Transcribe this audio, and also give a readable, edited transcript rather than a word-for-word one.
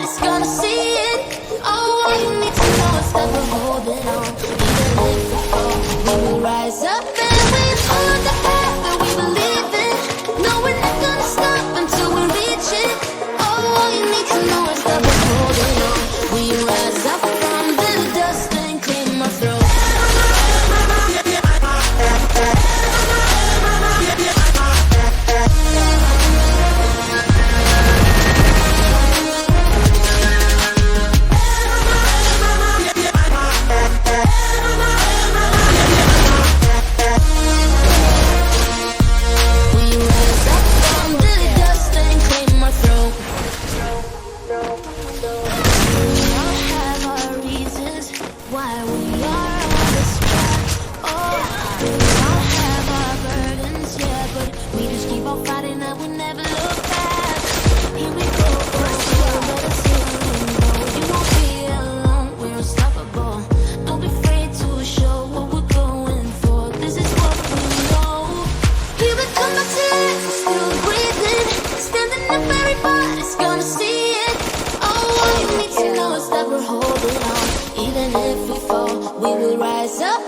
everybody's gonna see it. Oh, all you need to know is that we're holding on. Even if we fall, we will rise up and we own the path that we believe in. No, we're not gonna stop until we reach it. Oh, all you need to know is that we're holding on. We rise up from the dust and clear my throat. Why we are on this track. Oh, we all have our burdens, yeah, but we just keep on fighting and we never look back. Here we go, let us hear the rainbow. You won't be alone, we're unstoppable. Don't be afraid to show what we're going for. This is what we know. Here we come back to life, we're still breathing. Standing up, everybody's gonna see it. Oh, all you need to know is that we're holding on. Even if we fall, we will rise up.